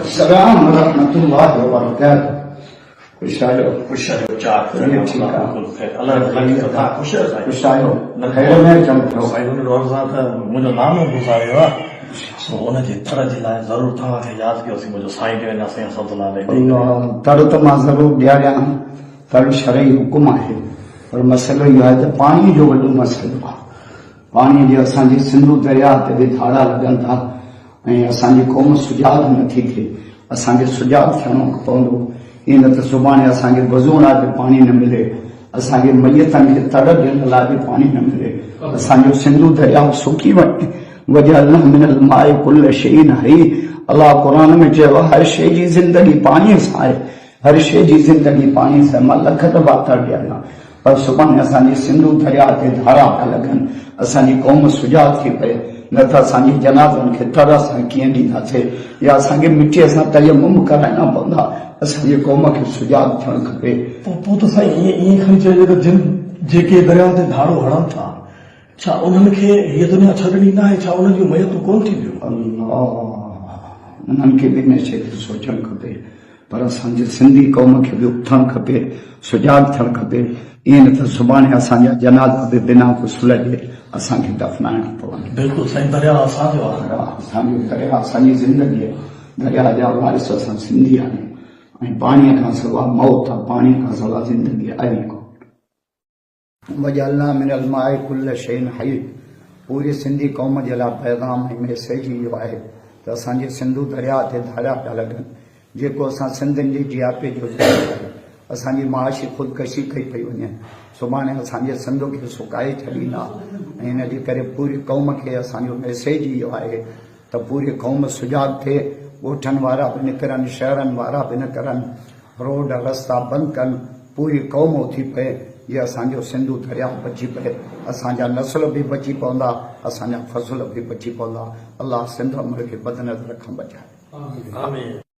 السلام ورحمة الله وبركاته. खुश आयो चार ठीक आहे अल्लाह ख़ुश खुश आयो खैर में चमको मुंहिंजो नाम गुज़ारियो आहे सो उनजे तर जे लाइ ज़रूरु तव्हांखे यादि कयोसीं मुंहिंजो साईं ॾियनि असां सदला तर त मां ज़रूरु ॾियारियां तर शरई हुकुम आहे पर मसइलो इहो आहे त पाणी जो वॾो मसइलो आहे पाणी जे असांजे सिंधु दरिया ते बि धारा लॻनि था ऐं असांजी क़ौम सुजाग नथी थिए असांखे सुजाग थियणो पवंदो ईअं न त सुभाणे असांखे वज़ू लाइ बि पाणी न मिले असांखे मैयतनि खे तर ॾियण लाइ बि पाणी न मिले असांजो सिंधु दरिया सुकी वञे वजअलना मिनल माए कुल्ल शैइन हई अलाह क़ुर में चयो हर शइ जी ज़िंदगी पाणीअ सां आहे हर शइ जी ज़िंदगी पाणीअ सां मां लख दफ़ा था ॾियां पर सुभाणे असांजे सिंधु दरिया ते धारा था लॻनि असांजी क़ौम सुजाग थी पए न त असांजी जनाज़नि खे तर सां कीअं ॾींदासीं या असांखे मिटीअ सां तयमुम कराइणा पवंदा असांजी क़ौम खे सुजाग थियणु खपे पोइ त साईं ईअं खणी चइजे त जिन जेके दरिया ते धारो हणनि था छा उन्हनि खे हीअ दुनिया छॾणी न आहे छा उन्हनि जूं मयतूं कोन थींदियूं उन्हनि खे बि इन शइ ते सोचणु खपे पर असांजे सिंधी क़ौम खे बि उथणु खपे सुजाग थियणु खपे ईअं न त सुभाणे असांजा जनाज़ा बि बिना गुस्ल जे असांखे दफ़नाइणा पवनि बिल्कुलु साईं दरिया असांजो आहे असांजो दरिया असांजी ज़िंदगी आहे दरिया जा वारिस असां सिंधी आहियूं ऐं पाणीअ खां सवाइ मौत आहे पाणीअ खां सवाइ ज़िंदगी आहे कोन वजअलना मिनल माए कुल्ल शैइन हई पूरी सिंधी क़ौम जे लाइ पैगाम ऐं मैसेज इहो आहे त असांजे सिंधु दरिया ते धारा पिया लॻनि जेको असां सिंधियुनि जी जियापे जो असांजी माशी ख़ुदकशी कई पई वञे सुभाणे असांजे सिंध खे सुकाए छॾींदा ऐं इन जे करे पूरी क़ौम खे असांजो मैसेज इहो आहे त पूरी क़ौम सुजाग थिए ॻोठनि वारा बि निकिरनि शहरनि वारा बि निकिरनि रोड रस्ता बंदि कनि पूरी क़ौम उथी पए जीअं असांजो सिंधु दरिया बची पए असांजा नस्ल बि बची पवंदा असांजा फसल बि बची पवंदा अलाह सिंध मुल्क खे बदनज़र खां बचाए